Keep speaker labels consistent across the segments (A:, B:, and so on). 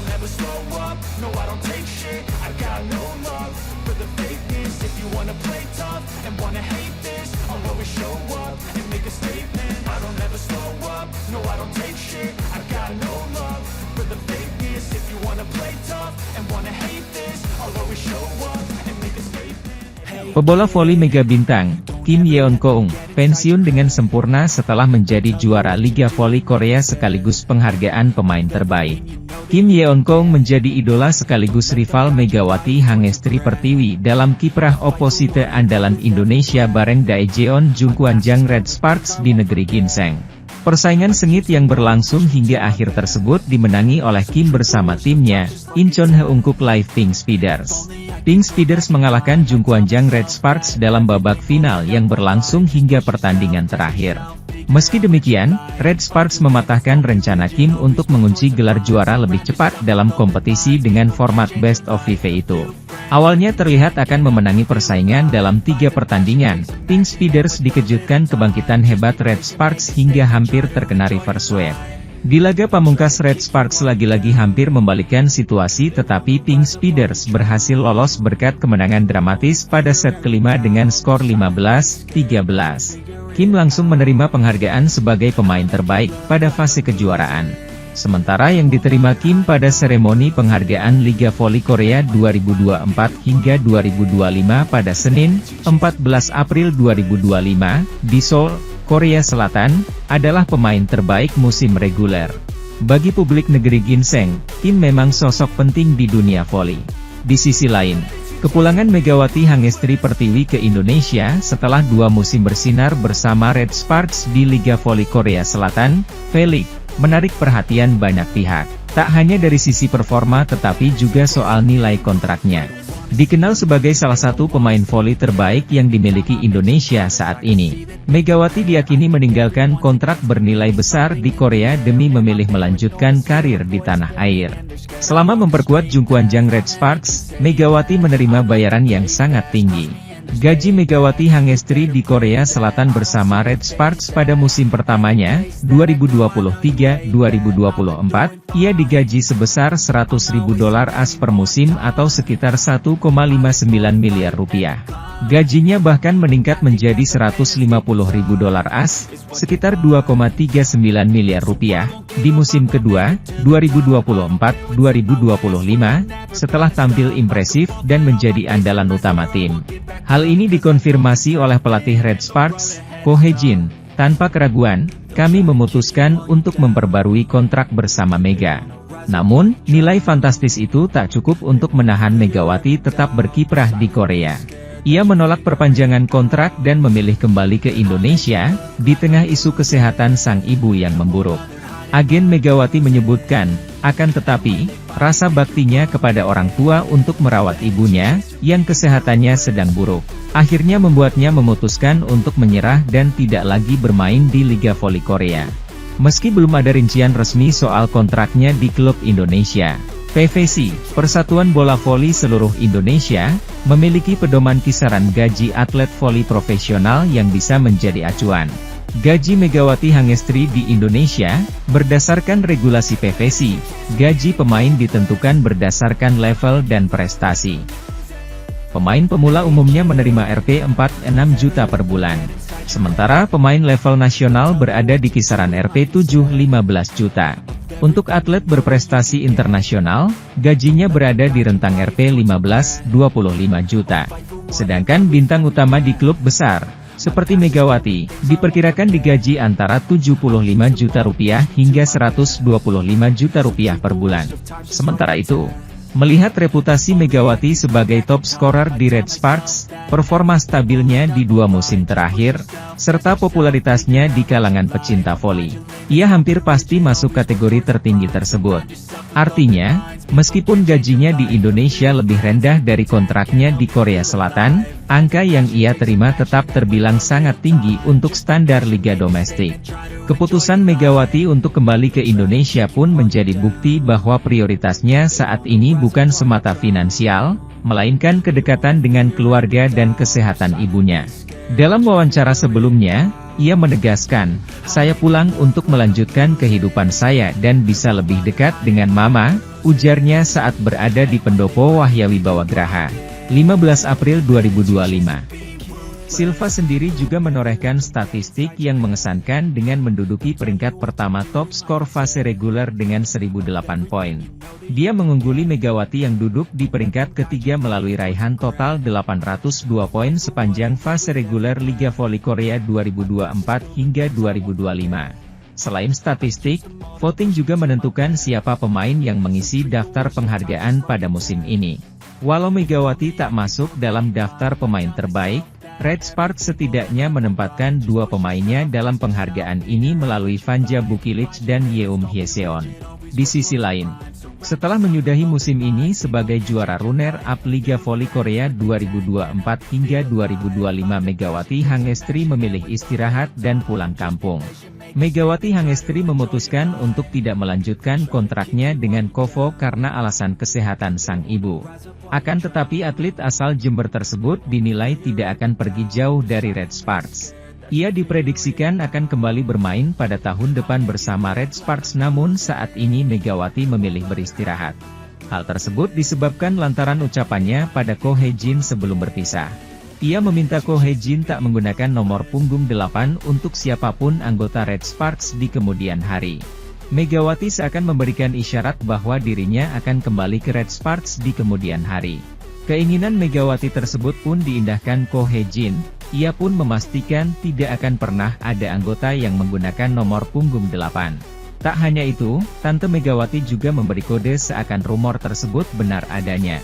A: don't ever slow up, no I don't take shit. I got no love for the fakeness. If you wanna play tough and wanna hate this, I'll always show up and make a statement. I don't ever slow up, no I don't take shit. I got no love for the fakeness. If you wanna play tough and wanna hate this, I'll always show up and make a statement.
B: Pebola voli mega bintang, Kim Yeon-keung, pensiun dengan sempurna setelah menjadi juara Liga Voli Korea sekaligus penghargaan pemain terbaik. Kim Yeon-keung menjadi idola sekaligus rival Megawati Hangestri Pertiwi dalam kiprah oposite andalan Indonesia bareng Daejeon Jungkwanjang Red Sparks di negeri ginseng. Persaingan sengit yang berlangsung hingga akhir tersebut dimenangi oleh Kim bersama timnya, Incheon Heungkuk Live Pink Speeders. Pink Speeders mengalahkan Jungkwanjang Red Sparks dalam babak final yang berlangsung hingga pertandingan terakhir. Meski demikian, Red Sparks mematahkan rencana Kim untuk mengunci gelar juara lebih cepat dalam kompetisi dengan format Best of 5 itu. Awalnya terlihat akan memenangi persaingan dalam 3 pertandingan, Pink Speeders dikejutkan kebangkitan hebat Red Sparks hingga hampir terkena reverse sweep. Di laga pamungkas Red Sparks lagi-lagi hampir membalikkan situasi tetapi Pink Speeders berhasil lolos berkat kemenangan dramatis pada set kelima dengan skor 15-13. Kim langsung menerima penghargaan sebagai pemain terbaik pada fase kejuaraan. Sementara yang diterima Kim pada seremoni penghargaan Liga Voli Korea 2024 hingga 2025 pada Senin, 14 April 2025, di Seoul, Korea Selatan, adalah pemain terbaik musim reguler. Bagi publik negeri ginseng, Kim memang sosok penting di dunia voli. Di sisi lain, kepulangan Megawati Hangestri Pertiwi ke Indonesia setelah 2 musim bersinar bersama Red Sparks di Liga Voli Korea Selatan, V-League, menarik perhatian banyak pihak. Tak hanya dari sisi performa tetapi juga soal nilai kontraknya. Dikenal sebagai salah satu pemain voli terbaik yang dimiliki Indonesia saat ini, Megawati diyakini meninggalkan kontrak bernilai besar di Korea demi memilih melanjutkan karir di tanah air. Selama memperkuat Jungkwanjang Red Sparks, Megawati menerima bayaran yang sangat tinggi. Gaji Megawati Hangestri di Korea Selatan bersama Red Sparks pada musim pertamanya, 2023-2024, ia digaji sebesar $100.000 AS per musim atau sekitar 1,59 miliar rupiah. Gajinya bahkan meningkat menjadi $150.000 AS, sekitar 2,39 miliar rupiah, di musim kedua, 2024-2025, setelah tampil impresif dan menjadi andalan utama tim. Hal ini dikonfirmasi oleh pelatih Red Sparks, Ko Hye-jin. Tanpa keraguan, kami memutuskan untuk memperbarui kontrak bersama Mega. Namun, nilai fantastis itu tak cukup untuk menahan Megawati tetap berkiprah di Korea. Ia menolak perpanjangan kontrak dan memilih kembali ke Indonesia, di tengah isu kesehatan sang ibu yang memburuk. Agen Megawati menyebutkan, akan tetapi, rasa baktinya kepada orang tua untuk merawat ibunya, yang kesehatannya sedang buruk, akhirnya membuatnya memutuskan untuk menyerah dan tidak lagi bermain di Liga Voli Korea. Meski belum ada rincian resmi soal kontraknya di klub Indonesia, PVC, Persatuan Bola Voli Seluruh Indonesia, memiliki pedoman kisaran gaji atlet voli profesional yang bisa menjadi acuan. Gaji Megawati Hangestri di Indonesia, berdasarkan regulasi PVC, gaji pemain ditentukan berdasarkan level dan prestasi. Pemain pemula umumnya menerima Rp 4-6 juta per bulan. Sementara pemain level nasional berada di kisaran Rp 7-15 juta. Untuk atlet berprestasi internasional, gajinya berada di rentang Rp 15-25 juta. Sedangkan bintang utama di klub besar, seperti Megawati, diperkirakan digaji antara Rp 75 juta hingga Rp 125 juta per bulan. Sementara itu, melihat reputasi Megawati sebagai top scorer di Red Sparks, performa stabilnya di 2 musim terakhir, serta popularitasnya di kalangan pecinta voli, ia hampir pasti masuk kategori tertinggi tersebut. Artinya, meskipun gajinya di Indonesia lebih rendah dari kontraknya di Korea Selatan, angka yang ia terima tetap terbilang sangat tinggi untuk standar liga domestik. Keputusan Megawati untuk kembali ke Indonesia pun menjadi bukti bahwa prioritasnya saat ini bukan semata finansial, melainkan kedekatan dengan keluarga dan kesehatan ibunya. Dalam wawancara sebelumnya, ia menegaskan, "Saya pulang untuk melanjutkan kehidupan saya dan bisa lebih dekat dengan Mama, ujarnya saat berada di pendopo Wahyawibawa Graha, 15 April 2025. Silva sendiri juga menorehkan statistik yang mengesankan dengan menduduki peringkat pertama top skor fase reguler dengan 1008 poin. Dia mengungguli Megawati yang duduk di peringkat ketiga melalui raihan total 802 poin sepanjang fase reguler Liga Voli Korea 2024 hingga 2025. Selain statistik, voting juga menentukan siapa pemain yang mengisi daftar penghargaan pada musim ini. Walau Megawati tak masuk dalam daftar pemain terbaik, Red Sparks setidaknya menempatkan dua pemainnya dalam penghargaan ini melalui Vanja Bukilic dan Yeum Hyeseon. Di sisi lain, setelah menyudahi musim ini sebagai juara runner-up Liga Voli Korea 2024 hingga 2025, Megawati Hangestri memilih istirahat dan pulang kampung. Megawati Hangestri memutuskan untuk tidak melanjutkan kontraknya dengan KOVO karena alasan kesehatan sang ibu. Akan tetapi atlet asal Jember tersebut dinilai tidak akan pergi jauh dari Red Sparks. Ia diprediksikan akan kembali bermain pada tahun depan bersama Red Sparks, namun saat ini Megawati memilih beristirahat. Hal tersebut disebabkan lantaran ucapannya pada Ko Hae-jin sebelum berpisah. Ia meminta Ko Hae-jin tak menggunakan nomor punggung 8 untuk siapapun anggota Red Sparks di kemudian hari. Megawati seakan memberikan isyarat bahwa dirinya akan kembali ke Red Sparks di kemudian hari. Keinginan Megawati tersebut pun diindahkan Ko Hae-jin. Ia pun memastikan tidak akan pernah ada anggota yang menggunakan nomor punggung 8. Tak hanya itu, Tante Megawati juga memberi kode seakan rumor tersebut benar adanya.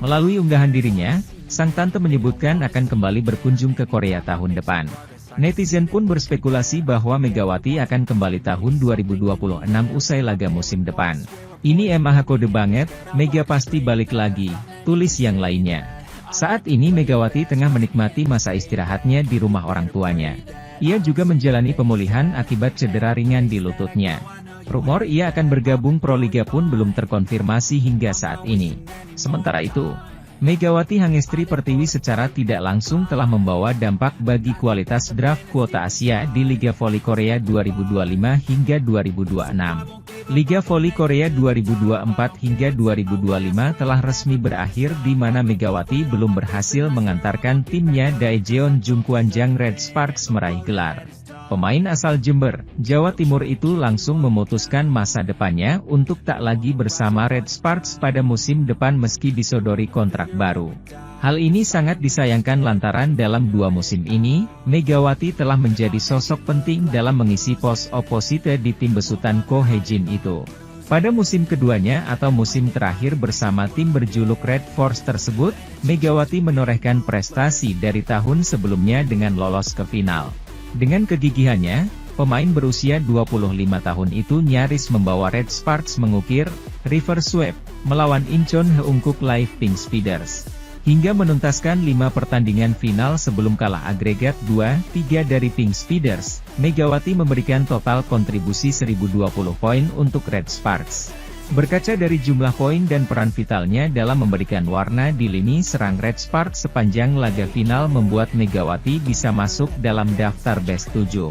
B: Melalui unggahan dirinya, sang tante menyebutkan akan kembali berkunjung ke Korea tahun depan. Netizen pun berspekulasi bahwa Megawati akan kembali tahun 2026 usai laga musim depan. Ini emang kode banget, Mega pasti balik lagi, tulis yang lainnya. Saat ini Megawati tengah menikmati masa istirahatnya di rumah orang tuanya. Ia juga menjalani pemulihan akibat cedera ringan di lututnya. Rumor ia akan bergabung Proliga pun belum terkonfirmasi hingga saat ini. Sementara itu, Megawati Hangestri Pertiwi secara tidak langsung telah membawa dampak bagi kualitas draft kuota Asia di Liga Voli Korea 2025 hingga 2026. Liga Voli Korea 2024 hingga 2025 telah resmi berakhir di mana Megawati belum berhasil mengantarkan timnya Daejeon Jungkwanjang Red Sparks meraih gelar. Pemain asal Jember, Jawa Timur itu langsung memutuskan masa depannya untuk tak lagi bersama Red Sparks pada musim depan meski disodori kontrak baru. Hal ini sangat disayangkan lantaran dalam 2 musim ini, Megawati telah menjadi sosok penting dalam mengisi pos oposite di tim besutan Ko Hae-jin itu. Pada musim keduanya atau musim terakhir bersama tim berjuluk Red Force tersebut, Megawati menorehkan prestasi dari tahun sebelumnya dengan lolos ke final. Dengan kegigihannya, pemain berusia 25 tahun itu nyaris membawa Red Sparks mengukir reverse sweep melawan Incheon Heungkuk Live Pink Speeders. Hingga menuntaskan 5 pertandingan final sebelum kalah agregat 2-3 dari Pink Speeders, Megawati memberikan total kontribusi 1020 poin untuk Red Sparks. Berkaca dari jumlah poin dan peran vitalnya dalam memberikan warna di lini serang Red Sparks sepanjang laga final membuat Megawati bisa masuk dalam daftar Best 7.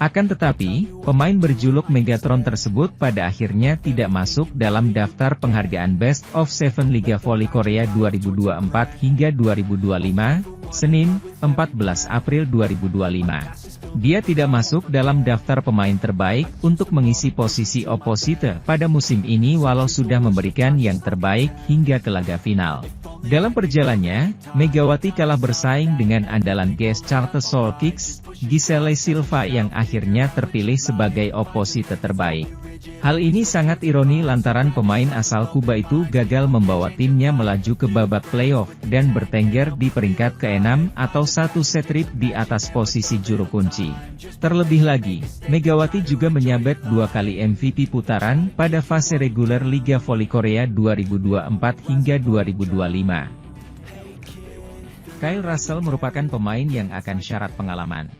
B: Akan tetapi, pemain berjuluk Megatron tersebut pada akhirnya tidak masuk dalam daftar penghargaan Best of 7 Liga Voli Korea 2024 hingga 2025, Senin, 14 April 2025. Dia tidak masuk dalam daftar pemain terbaik untuk mengisi posisi oposite pada musim ini walau sudah memberikan yang terbaik hingga ke laga final. Dalam perjalanannya, Megawati kalah bersaing dengan andalan GS Charter Soul Kicks, Giselle Silva yang akhirnya terpilih sebagai oposite terbaik. Hal ini sangat ironi lantaran pemain asal Kuba itu gagal membawa timnya melaju ke babak playoff dan bertengger di peringkat ke-6 atau 1 set trip di atas posisi juru kunci. Terlebih lagi, Megawati juga menyabet 2 kali MVP putaran pada fase reguler Liga Voli Korea 2024 hingga 2025. Kyle Russell merupakan pemain yang akan syarat pengalaman.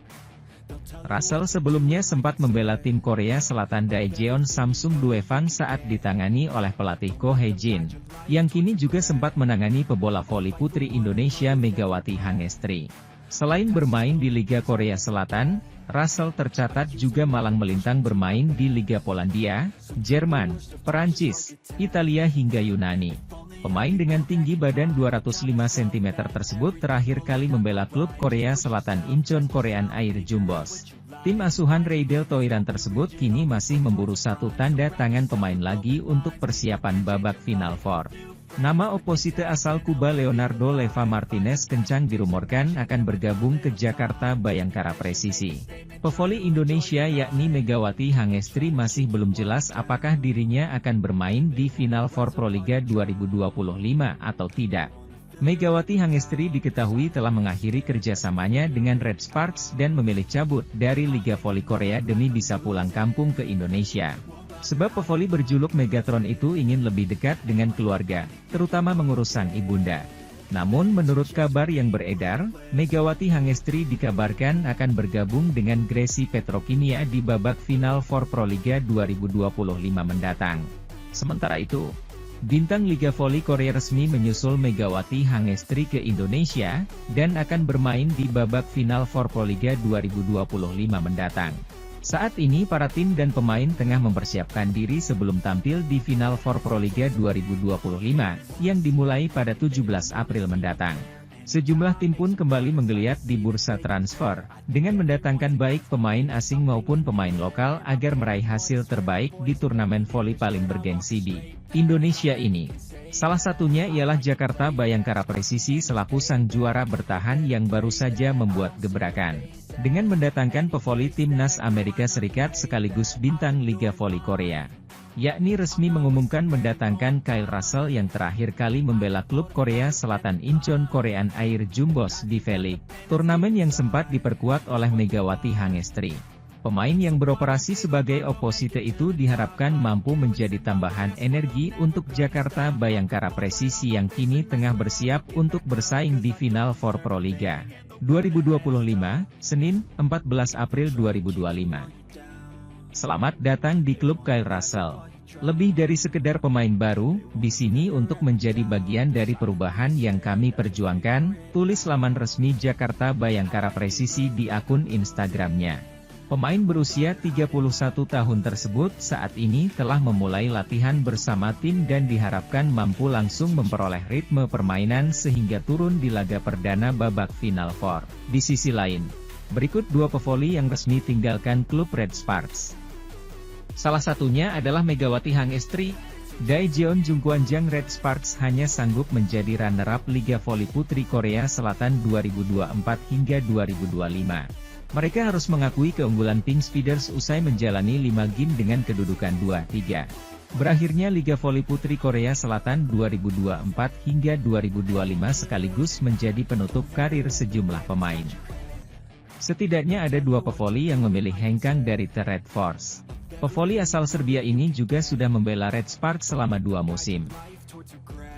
B: Russell sebelumnya sempat membela tim Korea Selatan Daejeon Samsung Duefang saat ditangani oleh pelatih Ko Hae-jin, yang kini juga sempat menangani pebola voli putri Indonesia Megawati Hangestri. Selain bermain di Liga Korea Selatan, Russell tercatat juga malang melintang bermain di Liga Polandia, Jerman, Perancis, Italia hingga Yunani. Pemain dengan tinggi badan 205 cm tersebut terakhir kali membela klub Korea Selatan Incheon Korean Air Jumbos. Tim asuhan Raidel Toiran tersebut kini masih memburu satu tanda tangan pemain lagi untuk persiapan babak final 4. Nama oposite asal Kuba Leonardo Leva Martinez kencang dirumorkan akan bergabung ke Jakarta Bayangkara Presisi. Pevoli Indonesia yakni Megawati Hangestri masih belum jelas apakah dirinya akan bermain di final 4 Proliga 2025 atau tidak. Megawati Hangestri diketahui telah mengakhiri kerjasamanya dengan Red Sparks dan memilih cabut dari Liga Voli Korea demi bisa pulang kampung ke Indonesia. Sebab pevoli berjuluk Megatron itu ingin lebih dekat dengan keluarga, terutama mengurus sang ibunda. Namun menurut kabar yang beredar, Megawati Hangestri dikabarkan akan bergabung dengan Gresi Petrokimia di babak final 4 Proliga 2025 mendatang. Sementara itu, bintang Liga Voli Korea resmi menyusul Megawati Hangestri ke Indonesia, dan akan bermain di babak final 4 Proliga 2025 mendatang. Saat ini para tim dan pemain tengah mempersiapkan diri sebelum tampil di final 4 Proliga 2025, yang dimulai pada 17 April mendatang. Sejumlah tim pun kembali menggeliat di bursa transfer, dengan mendatangkan baik pemain asing maupun pemain lokal agar meraih hasil terbaik di turnamen voli paling bergengsi di Indonesia ini. Salah satunya ialah Jakarta Bayangkara Presisi selaku sang juara bertahan yang baru saja membuat gebrakan, dengan mendatangkan pevoli timnas Amerika Serikat sekaligus bintang Liga Voli Korea. Yakni resmi mengumumkan mendatangkan Kyle Russell yang terakhir kali membela klub Korea Selatan Incheon Korean Air Jumbos di V-League, turnamen yang sempat diperkuat oleh Megawati Hangestri. Pemain yang beroperasi sebagai oposite itu diharapkan mampu menjadi tambahan energi untuk Jakarta Bayangkara Presisi yang kini tengah bersiap untuk bersaing di final 4 Proliga 2025, Senin, 14 April 2025. Selamat datang di klub Kyle Russell. Lebih dari sekedar pemain baru, di sini untuk menjadi bagian dari perubahan yang kami perjuangkan, tulis laman resmi Jakarta Bayangkara Presisi di akun Instagramnya. Pemain berusia 31 tahun tersebut saat ini telah memulai latihan bersama tim dan diharapkan mampu langsung memperoleh ritme permainan sehingga turun di laga perdana babak final 4. Di sisi lain, berikut dua pevoli yang resmi tinggalkan klub Red Sparks. Salah satunya adalah Megawati Hangestri. Daejeon Jungkwanjang Red Sparks hanya sanggup menjadi runner-up Liga Voli Putri Korea Selatan 2024 hingga 2025. Mereka harus mengakui keunggulan Pink Speeders usai menjalani 5 game dengan kedudukan 2-3. Berakhirnya Liga Voli Putri Korea Selatan 2024 hingga 2025 sekaligus menjadi penutup karir sejumlah pemain. Setidaknya ada dua pevoli yang memilih hengkang dari The Red Force. Pevoli asal Serbia ini juga sudah membela Red Sparks selama 2 musim.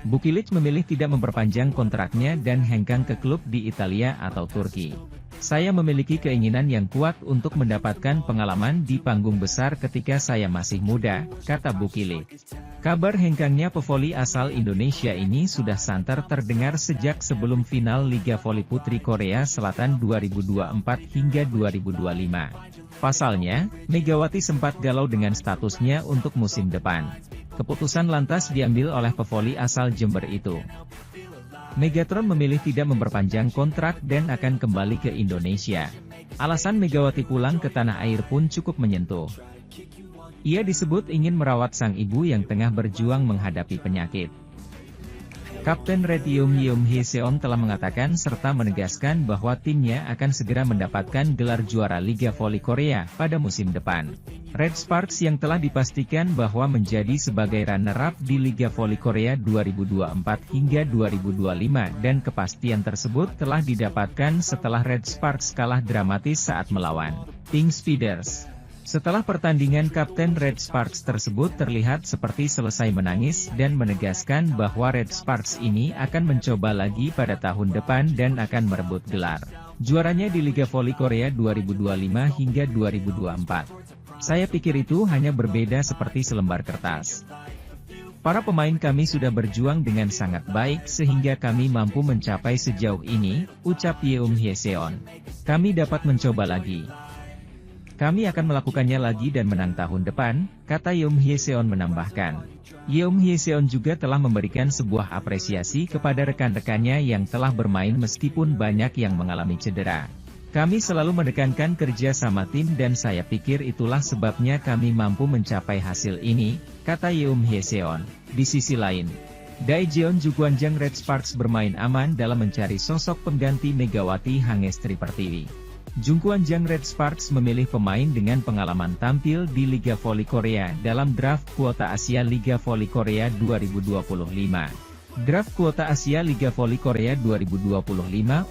B: Bukilic memilih tidak memperpanjang kontraknya dan hengkang ke klub di Italia atau Turki. Saya memiliki keinginan yang kuat untuk mendapatkan pengalaman di panggung besar ketika saya masih muda, kata Bukilic. Kabar hengkangnya pevoli asal Indonesia ini sudah santer terdengar sejak sebelum final Liga Voli Putri Korea Selatan 2024 hingga 2025. Pasalnya, Megawati sempat galau dengan statusnya untuk musim depan. Keputusan lantas diambil oleh pevoli asal Jember itu. Megatron memilih tidak memperpanjang kontrak dan akan kembali ke Indonesia. Alasan Megawati pulang ke tanah air pun cukup menyentuh. Ia disebut ingin merawat sang ibu yang tengah berjuang menghadapi penyakit. Kapten Red Yum Hye-seon telah mengatakan serta menegaskan bahwa timnya akan segera mendapatkan gelar juara Liga Voli Korea pada musim depan. Red Sparks yang telah dipastikan bahwa menjadi sebagai runner-up di Liga Voli Korea 2024 hingga 2025 dan kepastian tersebut telah didapatkan setelah Red Sparks kalah dramatis saat melawan Pink Speeders. Setelah pertandingan Kapten Red Sparks tersebut terlihat seperti selesai menangis dan menegaskan bahwa Red Sparks ini akan mencoba lagi pada tahun depan dan akan merebut gelar juaranya di Liga Voli Korea 2025 hingga 2024. Saya pikir itu hanya berbeda seperti selembar kertas. Para pemain kami sudah berjuang dengan sangat baik sehingga kami mampu mencapai sejauh ini, ucap Yum Hye-seon. Kami dapat mencoba lagi. Kami akan melakukannya lagi dan menang tahun depan, kata Young Hye-seon menambahkan. Young Hye-seon juga telah memberikan sebuah apresiasi kepada rekan-rekannya yang telah bermain meskipun banyak yang mengalami cedera. Kami selalu menekankan kerja sama tim dan saya pikir itulah sebabnya kami mampu mencapai hasil ini, kata Young Hye-seon. Di sisi lain, Daejeon Jungkwanjang Red Sparks bermain aman dalam mencari sosok pengganti Megawati Hangestri Pertiwi. Jungkwanjang Red Sparks memilih pemain dengan pengalaman tampil di Liga Voli Korea dalam draft kuota Asia Liga Voli Korea 2025. Draft kuota Asia Liga Voli Korea 2025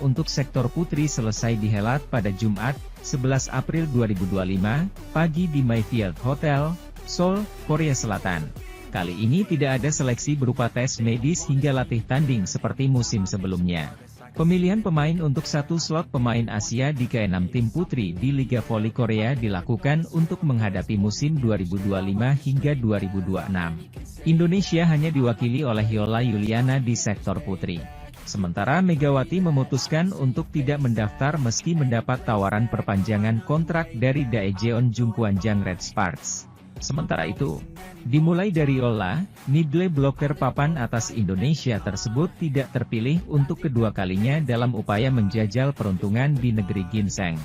B: untuk sektor putri selesai dihelat pada Jumat, 11 April 2025, pagi di Mayfield Hotel, Seoul, Korea Selatan. Kali ini tidak ada seleksi berupa tes medis hingga latih tanding seperti musim sebelumnya. Pemilihan pemain untuk satu slot pemain Asia di ke-6 tim putri di Liga Voli Korea dilakukan untuk menghadapi musim 2025 hingga 2026. Indonesia hanya diwakili oleh Yola Yuliana di sektor putri. Sementara Megawati memutuskan untuk tidak mendaftar meski mendapat tawaran perpanjangan kontrak dari Daejeon Jungkwanjang Red Sparks. Sementara itu, dimulai dari Yola, middle blocker papan atas Indonesia tersebut tidak terpilih untuk kedua kalinya dalam upaya menjajal peruntungan di negeri ginseng.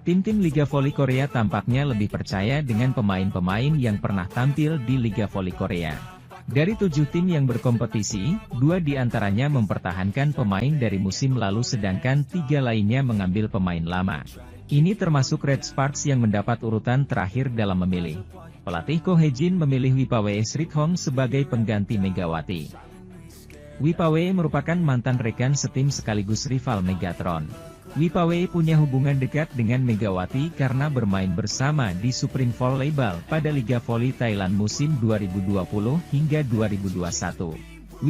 B: Tim-tim Liga Voli Korea tampaknya lebih percaya dengan pemain-pemain yang pernah tampil di Liga Voli Korea. Dari 7 tim yang berkompetisi, 2 diantaranya mempertahankan pemain dari musim lalu sedangkan 3 lainnya mengambil pemain lama. Ini termasuk Red Sparks yang mendapat urutan terakhir dalam memilih. Pelatih Ko Hye-jin memilih Wipawae Srithong sebagai pengganti Megawati. Wipawae merupakan mantan rekan setim sekaligus rival Megatron. Wipawae punya hubungan dekat dengan Megawati karena bermain bersama di Supreme Volleyball pada Liga Voli Thailand musim 2020 hingga 2021.